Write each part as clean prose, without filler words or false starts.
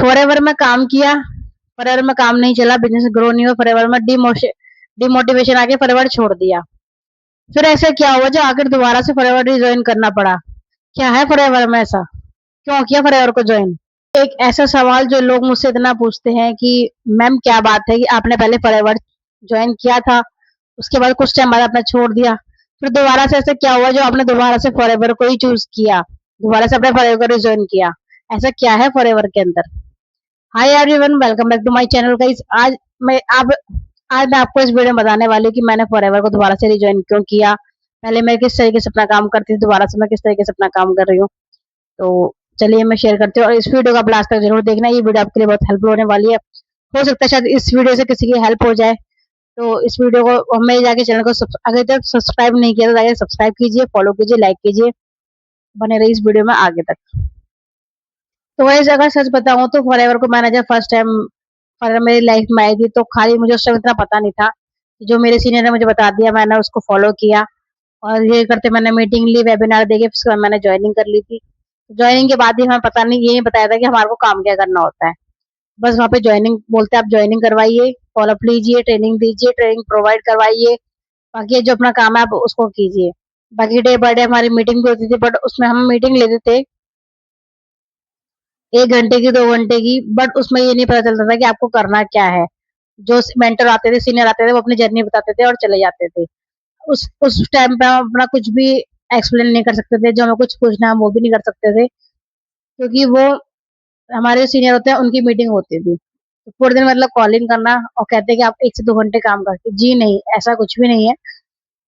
Forever में काम किया, फॉरएवर में काम नहीं चला, बिजनेस ग्रो नहीं हुआ, फॉरएवर में डिमोटिवेशन आके फॉरएवर छोड़ दिया। फिर ऐसे क्या हुआ जो आखिर दोबारा से फॉरएवर रिज्वाइन करना पड़ा? क्या है फॉरएवर में ऐसा? क्यों किया फॉरएवर को ज्वाइन? एक ऐसा सवाल जो लोग मुझसे इतना पूछते हैं कि मैम क्या बात है कि आपने पहले फॉरएवर ज्वाइन किया था, उसके बाद कुछ टाइम बाद आपने छोड़ दिया, फिर दोबारा से ऐसा क्या हुआ जो आपने दोबारा से फॉरएवर को ही चूज किया, दोबारा से आपने फॉरएवर को ज्वाइन किया? ऐसा क्या है फॉरएवर के अंदर? Hi everyone, welcome back to my channel guys. मैं अब आज मैं आपको इस वीडियो में बताने वाली हूँ कि मैंने फॉरएवर को दोबारा से रिज्वाइन क्यों किया, पहले मैं किस तरीके से अपना काम करती थी, दोबारा से मैं किस तरीके से अपना काम कर रही हूँ। तो चलिए मैं शेयर करती हूँ और इस वीडियो को आप लास्ट तक जरूर देखना, ये वीडियो आपके लिए बहुत हेल्पफुल होने वाली है। हो सकता है शायद इस वीडियो से किसी की हेल्प हो जाए, तो इस वीडियो को हमें जाके चैनल को अगर तक सब्सक्राइब नहीं किया तो जाके सब्सक्राइब कीजिए, फॉलो कीजिए, लाइक कीजिए, बने रहिए इस वीडियो में आगे तक। तो वैसे अगर सच बताऊं तो फॉरएवर को मैंने जब फर्स्ट टाइम फॉरएवर मेरी लाइफ में आई थी तो खाली मुझे उस टाइम इतना पता नहीं था, जो मेरे सीनियर ने मुझे बता दिया मैंने उसको फॉलो किया और ये करते मैंने मीटिंग ली, वेबिनार देखे, उसके बाद मैंने ज्वाइनिंग कर ली थी। ज्वाइनिंग के बाद ही हमें पता नहीं, ये नहीं बताया था कि हमारे को काम क्या करना होता है। बस वहाँ पे ज्वाइनिंग बोलते हैं, आप ज्वाइनिंग करवाइए, फॉलोअप लीजिए, ट्रेनिंग दीजिए, ट्रेनिंग प्रोवाइड करवाइए, बाकी जो अपना काम है आप उसको कीजिए। बाकी डे बाय डे हमारी मीटिंग भी होती थी, बट उसमें हम मीटिंग लेते थे 1 घंटे की, 2 घंटे की, बट उसमें ये नहीं पता चलता था कि आपको करना क्या है। जो मेंटर आते थे, सीनियर आते थे, वो अपनी जर्नी बताते थे और चले जाते थे। उस टाइम पे हम अपना कुछ भी एक्सप्लेन नहीं कर सकते थे, जो हमें कुछ पूछना है वो भी नहीं कर सकते थे, क्योंकि वो हमारे सीनियर होते हैं उनकी मीटिंग होती थी। तो पूरे दिन मतलब कॉलिंग करना और कहते हैं कि आप 1 से 2 घंटे काम करते, जी नहीं, ऐसा कुछ भी नहीं है।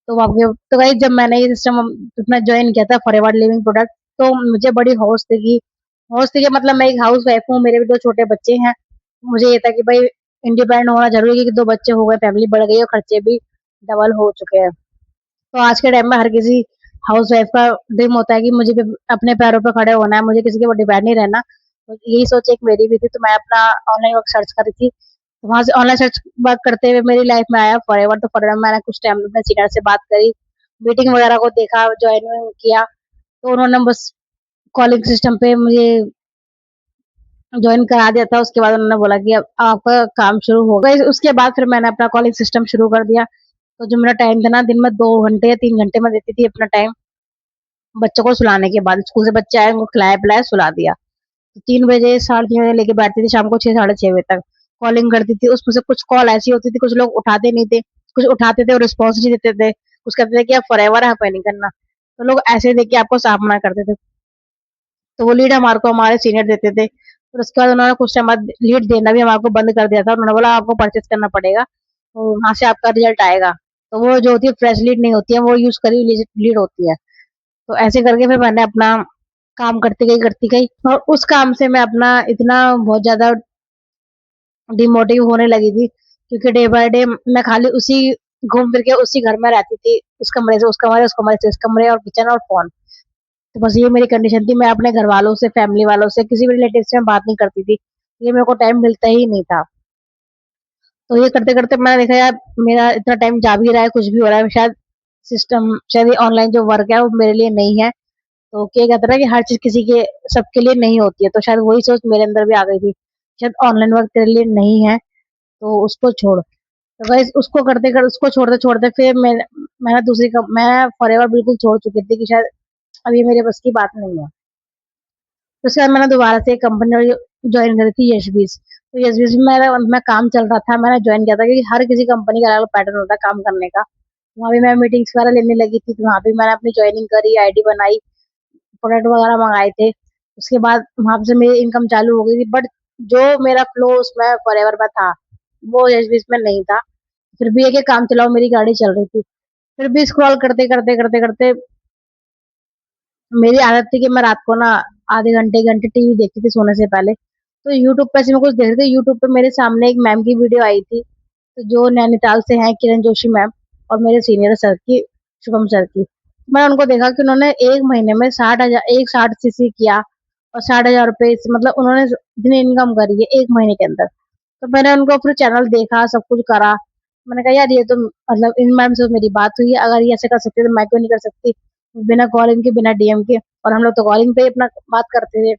तो आपके तो भाई जब मैंने ये सिस्टम अपना ज्वाइन किया था फॉरएवर लिविंग प्रोडक्ट, तो मुझे बड़ी होश थी कि मतलब मैं एक हाउस वाइफ हूँ, मेरे भी 2 छोटे बच्चे हैं। मुझे ये था कि भाई इंडिपेंडेंट होना जरूरी है, कि 2 बच्चे हो गए, फैमिली बढ़ गई और खर्चे भी डबल हो चुके हैं। तो आज के टाइम में हर किसी हाउस वाइफ का ड्रीम होता है कि मुझे भी अपने पैरों पर खड़े होना है, मुझे किसी के ऊपर डिपेंड नहीं रहना। तो यही सोच एक मेरी भी थी, तो मैं अपना ऑनलाइन वर्क सर्च करी थी, तो वहां से ऑनलाइन सर्च वर्क करते हुए मेरी लाइफ में आया फॉरएवर। तो फॉरएवर मैंने कुछ टाइम अपने सीनियर से बात करी, मीटिंग वगैरह को देखा, ज्वाइन किया, तो उन्होंने बस कॉलिंग सिस्टम पे मुझे ज्वाइन करा दिया था। उसके बाद उन्होंने बोला कि अब आपका काम शुरू होगा। उसके बाद फिर मैंने अपना कॉलिंग सिस्टम शुरू कर दिया। तो जो मेरा टाइम था ना, दिन में 2 घंटे या 3 घंटे में देती थी अपना टाइम, बच्चों को सुलाने के बाद, स्कूल से बच्चे आए, उनको खिलाया पिलाया सुला दिया, तो 3 बजे 3:30 बजे लेके बैठती थी, शाम को 6 साढ़े 6 बजे तक कॉलिंग करती थी। उसमें से कुछ कॉल ऐसी होती थी, कुछ लोग उठाते नहीं थे, कुछ उठाते थे और रिस्पॉन्स नहीं देते थे, कुछ कहते थे कि आप फॉरएवर है, नहीं करना, तो लोग ऐसे देख के आपको साफ मना करते थे। तो वो लीड हमारे को हमारे सीनियर देते थे। फिर उसके बाद उन्होंने कुछ टाइम बाद लीड देना भी हमारे को बंद कर दिया था। उन्होंने बोला आपको परचेज करना पड़ेगा, तो वहां से आपका रिजल्ट आएगा। तो वो जो होती है फ्रेश लीड नहीं होती है, वो यूज करी लीड होती है। तो ऐसे करके फिर मैंने अपना काम करती गई और उस काम से मैं अपना इतना बहुत ज्यादा डिमोटिव होने लगी थी, क्योंकि डे बाय डे मैं खाली उसी घूम फिर के उसी घर में रहती थी, इस कमरे से उस कमरे, उस कमरे से इस कमरे, और किचन और फोन। तो बस ये मेरी कंडीशन थी। मैं अपने घर वालों से, फैमिली वालों से, किसी भी रिलेटिव से मैं बात नहीं करती थी, ये मेरे को टाइम मिलता ही नहीं था। तो ये करते करते मैंने देखा यार मेरा इतना टाइम जा भी रहा है, कुछ भी हो रहा है, शायद सिस्टम, शायद ये ऑनलाइन जो वर्क है वो मेरे लिए नहीं है। तो क्या कहते हैं कि हर चीज किसी के सबके लिए नहीं होती है, तो शायद वही सोच मेरे अंदर भी आ गई थी, शायद ऑनलाइन वर्क तेरे लिए नहीं है, तो उसको छोड़। तो गाइस उसको करते कर उसको छोड़ते छोड़ते फिर मैंने मैं फॉरएवर बिल्कुल छोड़ चुकी थी, कि शायद अब ये मेरे बस की बात नहीं है। तो उसके बाद मैंने दोबारा से एक कंपनी ज्वाइन करी थी, यशबीज। तो यशबीज में मैं काम चल रहा था, मैंने ज्वाइन किया था, क्योंकि हर किसी कंपनी का अलग अलग पैटर्न होता है काम करने का। वहाँ भी मैं मीटिंग्स वगैरह लेने लगी थी, तो वहाँ भी मैंने अपनी ज्वाइनिंग करी, आईडी बनाई, प्रोडक्ट वगैरह मंगाए थे। उसके बाद वहां से मेरी इनकम चालू हो गई थी, बट जो मेरा फ्लो उसमें फॉरएवर में था वो यशबीज में नहीं था। फिर भी एक काम चलाओ, मेरी गाड़ी चल रही थी। फिर भी स्क्रॉल करते करते करते करते मेरी आदत थी कि मैं रात को ना आधे घंटे 1 घंटे टीवी देखती थी सोने से पहले। तो यूट्यूब पे ऐसे मैं कुछ देख रही थी, यूट्यूब पे मेरे सामने एक मैम की वीडियो आई थी, तो जो नैनीताल से हैं, किरण जोशी मैम, और मेरे सीनियर सर की, शुभम सर की। मैंने उनको देखा कि उन्होंने 1 महीने में 60,000 एक 60 सीसी किया और 60,000 रुपए से मतलब उन्होंने इतनी इनकम करी है 1 महीने के अंदर। तो मैंने उनको फिर चैनल देखा, सब कुछ करा। मैंने कहा यार ये तो मतलब इन मैम से मेरी बात हुई है, अगर ये ऐसे कर सकते तो मैं क्यों नहीं कर सकती, बिना कॉलिंग के, बिना डीएम के। और हम लोग तो कॉलिंग पे ही अपना बात करते थे।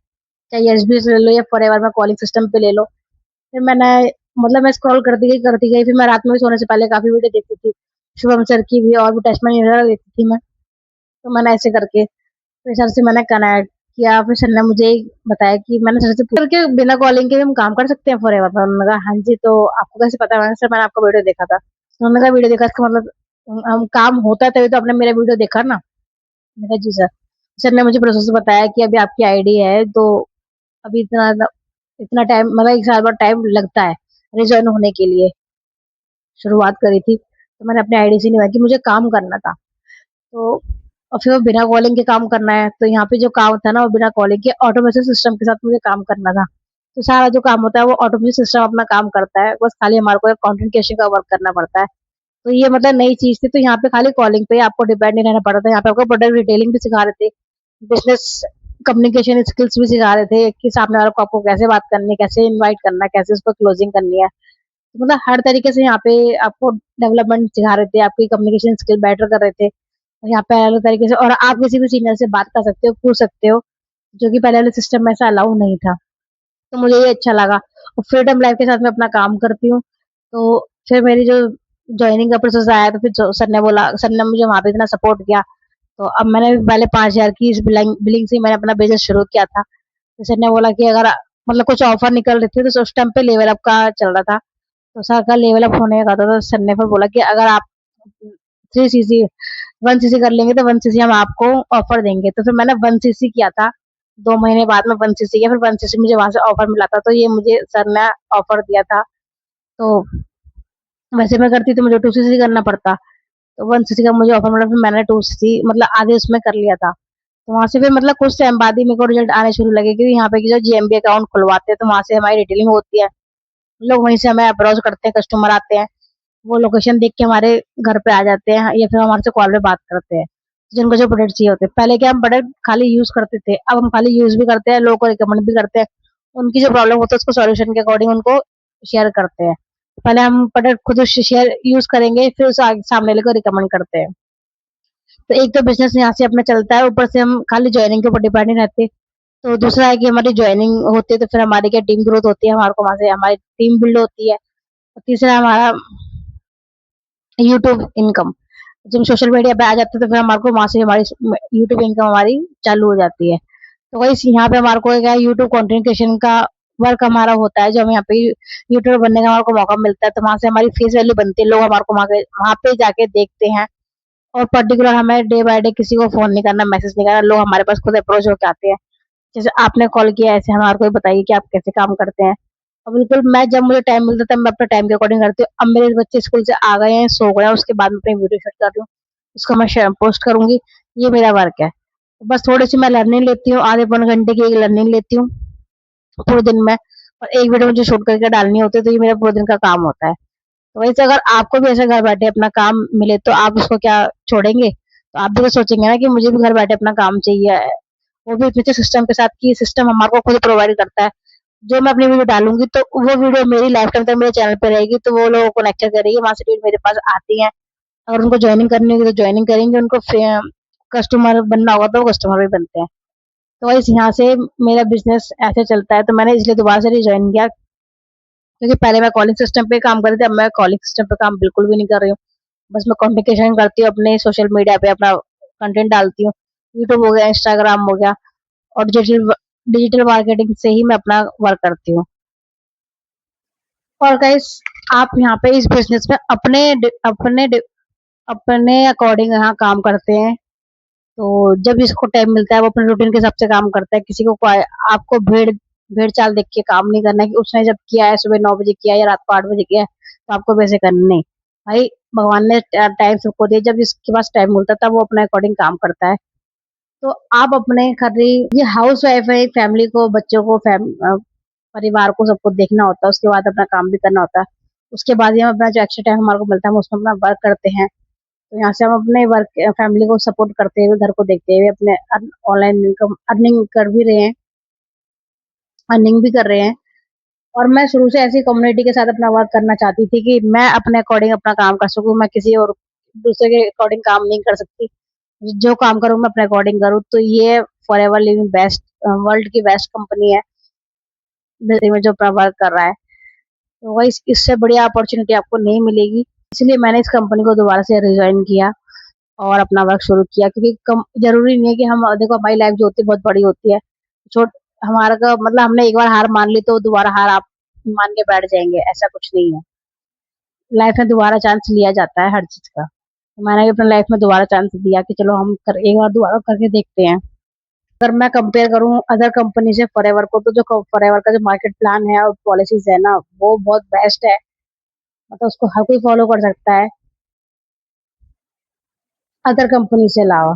चाहे एसबीएस ले लो या फॉरएवर में कॉलिंग सिस्टम पे ले लो। फिर मैंने मतलब मैं स्क्रॉल करती गई, फिर मैं रात में भी सोने से पहले काफ़ी वीडियो देखती थी। शुभम सर की भी और भी टेस्टमनी वगैरह देखती थी मैं। तो मैंने ऐसे करके फिर सर से मैंने कनेक्ट किया, फिर सर ने मुझे बताया कि मैंने सर से पूछा कि बिना कॉलिंग के भी हम काम कर सकते हैं फॉरएवर पर? उन्होंने कहा हाँ जी, तो आपको कैसे पता? मैंने सर मैंने आपका वीडियो देखा था। तो उन्होंने कहा वीडियो देखा इसका मतलब हम काम होता है तभी तो आपने मेरा वीडियो देखा ना। मैंने कहा जी सर। सर ने मुझे प्रोसेस बताया कि अभी आपकी आईडी है तो अभी इतना इतना टाइम मतलब 1 साल बाद टाइम लगता है रिजॉइन होने के लिए। शुरुआत करी थी तो मैंने अपनी आईडी से नहीं कि मुझे काम करना था। तो और फिर वो बिना कॉलिंग के काम करना है, तो यहाँ पे जो काम था ना वो बिना कॉलिंग के ऑटोमेशन सिस्टम के साथ मुझे काम करना था। तो सारा जो काम होता है वो ऑटोमेशन सिस्टम अपना काम करता है, बस खाली हमारे को कंटेंट क्रिएशन का वर्क करना पड़ता है। तो ये मतलब नई चीज थी, तो यहाँ पे खाली कॉलिंग पे ही आपको डिपेंड नहीं रहना पड़ा था। यहाँ पे आपको प्रोडक्ट डिटेलिंग भी सिखा रहे थे, बिजनेस कम्युनिकेशन स्किल्स भी सिखा रहे थे कि सामने वाले को आपको कैसे बात करनी है, कैसे इनवाइट करना है, कैसे उसको क्लोजिंग करनी है। तो मतलब हर तरीके से यहाँ पे आपको डेवलपमेंट सिखा रहे थे, आपकी कम्युनिकेशन स्किल बेटर कर रहे थे। और यहाँ पे अलग अलग तरीके से और आप किसी भी सीनियर से बात कर सकते हो, पूछ सकते हो, जो कि पहले वाले सिस्टम में ऐसा अलाउ नहीं था। तो मुझे ये अच्छा लगा और फ्रीडम लाइफ के साथ मैं अपना काम करती हूँ। तो फिर मेरी जो जॉइनिंग का प्रोसेस आया तो फिर सर ने मुझे वहाँ पे इतना सपोर्ट किया। तो अब मैंने भी पहले 5,000 की इस बिलिंग से मैंने अपना बिजनेस शुरू किया था। तो सर ने बोला कि अगर मतलब कुछ ऑफर निकल रही थी तो उस टाइम पे लेवल अप का चल रहा था। तो सर का लेवल अप होने का था, तो सर ने फिर बोला कि अगर आप 3 सीसी 1 सीसी कर लेंगे तो 1 सीसी हम आपको ऑफर देंगे। तो फिर मैंने 1 सीसी किया था। 2 महीने बाद में 1 सीसी किया, फिर 1 सीसी मुझे वहां से ऑफर मिला था, तो ये मुझे सर ने ऑफर दिया था। तो वैसे मैं करती तो मुझे 2 सीसी करना पड़ता, तो 1 सीसी का मुझे ऑफर मिला, फिर मैंने 2 सीसी मतलब आधे उसमें कर लिया था। तो वहां से फिर मतलब कुछ टाइम बाद ही मेरे को रिजल्ट आने शुरू लगे, क्योंकि यहाँ पे की जो जीएमबी अकाउंट खुलवाते हैं तो वहां से हमारी डिटेलिंग होती है। लोग वहीं से हमें अप्रोच करते हैं, कस्टमर आते हैं, वो लोकेशन देख के हमारे घर पे आ जाते हैं या फिर हमारे से कॉल पे बात करते हैं, जिनको जो प्रोडक्ट चाहिए होते हैं। पहले क्या हम प्रोडक्ट खाली यूज करते थे, अब हम खाली यूज भी करते हैं, लोगों को रिकमेंड भी करते हैं। उनकी जो प्रॉब्लम होता है उसको सॉल्यूशन के अकॉर्डिंग उनको शेयर करते हैं। पहले हम प्रोडक्ट खुद शेयर यूज करेंगे, फिर उसे सामने वाले को रिकमेंड करते हैं। तो एक तो बिजनेस यहाँ से अपना चलता है, ऊपर से हम खाली ज्वाइनिंग के ऊपर डिपेंड नहीं रहते। तो दूसरा है कि हमारी ज्वाइनिंग होती है तो फिर हमारी क्या टीम ग्रोथ होती है, हमारे को वहां से हमारी टीम बिल्ड होती है। और तीसरा हमारा यूट्यूब इनकम, जब सोशल मीडिया पे आ जाते हैं तो फिर हमारे को वहां से हमारी यूट्यूब इनकम हमारी चालू हो जाती है। तो वही यहाँ पे हमारे को क्या यूट्यूब कंटेंट क्रिएशन का वर्क हमारा होता है, जो हम यहाँ पे यूट्यूबर बनने का हमारे को मौका मिलता है, तो वहां से हमारी फेस वैल्यू बनती है, लोग हमारे को वहां पे जाके देखते हैं। और पर्टिकुलर हमें डे बाय डे किसी को फोन नहीं करना, मैसेज नहीं करना, लोग हमारे पास खुद अप्रोच होकर आते हैं। जैसे आपने कॉल किया, ऐसे हमारे को बताइए कि आप कैसे काम करते हैं। और बिल्कुल मैं जब मुझे टाइम मिलता है तब मैं अपने टाइम के अकॉर्डिंग करती हूँ। अब मेरे बच्चे स्कूल से आ गए हैं, सो गए हैं, उसके बाद मैं अपनी वीडियो शूट कर रही हूँ, उसको मैं पोस्ट करूंगी। ये मेरा वर्क है। तो बस थोड़ी सी मैं लर्निंग लेती हूँ, आधे पौने घंटे की एक लर्निंग लेती हूँ पूरे दिन में, और एक वीडियो मुझे शूट करके डालनी होती है, तो ये मेरा पूरे दिन का काम होता है। तो वैसे अगर आपको भी ऐसे घर बैठे अपना काम मिले तो आप उसको क्या छोड़ेंगे? तो आप भी तो सोचेंगे ना कि मुझे भी घर बैठे अपना काम चाहिए, वो भी इतने सिस्टम के साथ कि सिस्टम हमारे को खुद प्रोवाइड करता है। जो मैं अपनी वीडियो डालूंगी तो वो वीडियो मेरी लाइफ टाइम तक मेरे चैनल पे रहेगी, तो वो लोगों को लेक्चर करेगी, वहां से वीडियो मेरे पास आती है। अगर उनको ज्वाइनिंग करनी होगी तो ज्वाइनिंग करेंगे, उनको कस्टमर बनना होगा तो वो कस्टमर भी बनते हैं। तो वैसे यहाँ से मेरा बिजनेस ऐसे चलता है, तो मैंने इसलिए दोबारा से रिज्वाइन किया, क्योंकि पहले मैं कॉलिंग सिस्टम पे काम कर रही थी, अब मैं कॉलिंग सिस्टम पे काम बिल्कुल भी नहीं कर रही हूँ। बस मैं कम्युनिकेशन करती हूँ, अपने सोशल मीडिया पे अपना कंटेंट डालती हूँ, यूट्यूब हो गया, इंस्टाग्राम हो गया, और डिजिटल डिजिटल मार्केटिंग से ही मैं अपना वर्क करती हूँ। और गाइस, आप यहाँ पे इस बिजनेस में अपने अपने अकॉर्डिंग यहाँ काम करते हैं। तो जब इसको टाइम मिलता है वो अपने रूटीन के हिसाब से काम करता है। किसी को आपको भेड़ चाल देख के काम नहीं करना है कि उसने जब किया है सुबह 9 बजे किया या रात को 8 बजे किया है तो आपको वैसे करना नहीं। भाई, भगवान ने टाइम सबको दिया, जब जिसके पास टाइम मिलता है तब वो अपने अकॉर्डिंग काम करता है। तो आप अपने खाली ये हाउस वाइफ है, फैमिली को, बच्चों को, परिवार को, सबको देखना होता है, उसके बाद अपना काम भी करना होता है। उसके बाद ही हम अपना जो एक्स्ट्रा टाइम हमारे को मिलता है हम उसमें अपना वर्क करते हैं। तो यहाँ से हम अपने वर्क फैमिली को सपोर्ट करते हुए, घर को देखते हुए अपने ऑनलाइन इनकम अर्निंग कर भी रहे हैं, अर्निंग भी कर रहे हैं। और मैं शुरू से ऐसी कम्युनिटी के साथ अपना वर्क करना चाहती थी कि मैं अपने अकॉर्डिंग अपना काम कर सकूं, मैं किसी और दूसरे के अकॉर्डिंग काम नहीं कर सकती। जो काम करूं मैं अपने अकॉर्डिंग करूं, तो ये for ever living best world की बेस्ट कंपनी है दिल्ली में जो अपना वर्क कर रहा है। तो वही इससे बढ़िया अपॉर्चुनिटी आपको नहीं मिलेगी। इसलिए मैंने इस कंपनी को दोबारा से रिज़ाइन किया और अपना वर्क शुरू किया, क्योंकि कम ज़रूरी नहीं है कि हम देखो हमारी लाइफ जो होती है बहुत बड़ी होती है। छोट हमारा का मतलब हमने एक बार हार मान ली तो दोबारा हार आप मान के बैठ जाएँगे, ऐसा कुछ नहीं है। लाइफ में दोबारा चांस लिया जाता है हर चीज़ का। तो मैंने भी अपनी लाइफ में दोबारा चांस दिया कि चलो हम कर एक बार दोबारा करके देखते हैं। अगर मैं कंपेयर करूँ अदर कंपनी से फॉरएवर को, तो जो फॉरएवर का जो मार्केट प्लान है और पॉलिसीज़ है ना, वो बहुत बेस्ट है। मतलब उसको हर कोई फॉलो कर सकता है, अदर कंपनी से अलावा।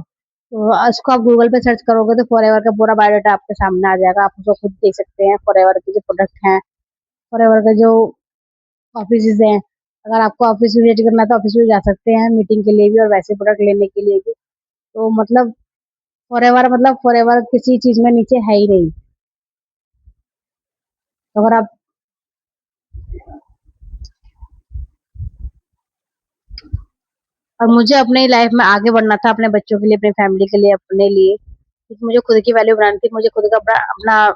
तो इसको आप गूगल पे सर्च करोगे तो फॉरएवर का पूरा बायोडाटा आपके सामने आ जाएगा। आप उसको खुद देख सकते हैं, फॉरएवर के जो प्रोडक्ट हैं, फॉरएवर के जो ऑफिसेज़ हैं। अगर आपको ऑफिस विज़िट करना है तो ऑफिस भी जा सकते हैं मीटिंग के लिए भी और वैसे प्रोडक्ट लेने के लिए भी। तो मतलब फॉरएवर किसी चीज़ में नीचे है ही नहीं। तो अगर आप और मुझे अपनी लाइफ में आगे बढ़ना था, अपने बच्चों के लिए, अपनी फैमिली के लिए, अपने लिए, क्योंकि मुझे खुद की वैल्यू बनानी थी, मुझे खुद का अपना अपना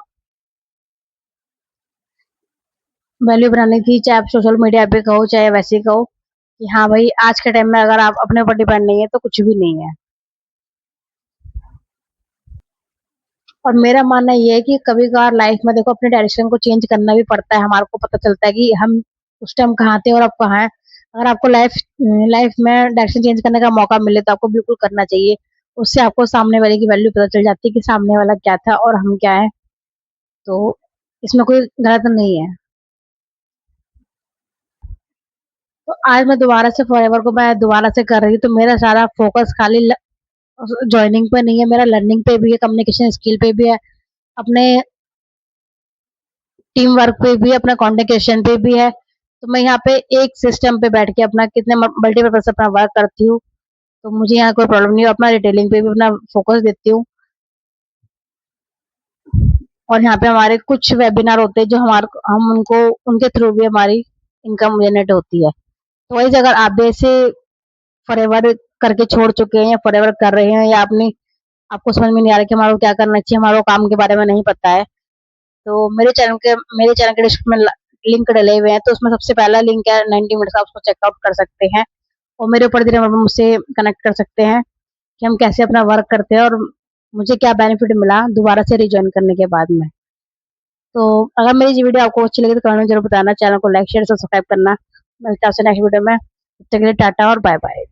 वैल्यू बनानी थी, चाहे आप सोशल मीडिया पे कहो, चाहे वैसे कहो कि हाँ भाई, आज के टाइम में अगर आप अपने ऊपर डिपेंड नहीं है, तो कुछ भी नहीं है। और मेरा मानना ये है कि कभी-कभार लाइफ में देखो अपने डायरेक्शन को चेंज करना भी पड़ता है, हमारे को पता चलता है कि हम उस टाइम कहाँ थे और अब कहाँ हैं। अगर आपको लाइफ में डायरेक्शन चेंज करने का मौका मिले तो आपको बिल्कुल करना चाहिए। उससे आपको सामने वाले की वैल्यू पता चल जाती है कि सामने वाला क्या था और हम क्या हैं। तो इसमें कोई गलत नहीं है। तो आज मैं दोबारा से फॉरएवर को मैं दोबारा से कर रही हूँ, तो मेरा सारा फ़ोकस खाली जॉइनिंग पे नहीं है, मेरा लर्निंग पे भी है, कम्युनिकेशन स्किल पे भी है, अपने टीम वर्क पे भी, अपना कम्युनिकेशन पे भी है। तो मैं यहाँ पे एक सिस्टम पे बैठ के अपना कितने मल्टीपर्पज से अपना वर्क करती हूँ। तो मुझे यहाँ कोई प्रॉब्लम नहीं है, अपना रिटेलिंग पे भी अपना फोकस देती हूँ। और यहाँ पे हमारे कुछ वेबिनार होते हैं जो हम उनको उनके थ्रू भी हमारी इनकम जनरेट होती है। तो वही अगर आप भी ऐसे फॉरएवर करके छोड़ चुके हैं या फॉरएवर कर रहे हैं, या आपको समझ में नहीं आ रहा कि हमारे को क्या करना चाहिए, हमारे को काम के बारे में नहीं पता है, तो मेरे चैनल के डिस्क्रिप्शन में लिंक डले हुए हैं। तो उसमें सबसे पहला लिंक है 90 मिनट्स, आप उसको चेकआउट कर सकते हैं और मेरे ऊपर धीरे मुझसे कनेक्ट कर सकते हैं कि हम कैसे अपना वर्क करते हैं और मुझे क्या बेनिफिट मिला दोबारा से रिज्वाइन करने के बाद में। तो अगर मेरी ये वीडियो आपको अच्छी लगी तो कमेंट में जरूर बताना, चैनल को लाइक शेयर सब्सक्राइब करना। मिलता है आपसे नेक्स्ट वीडियो में, तब तक के लिए टाटा और बाय बाय।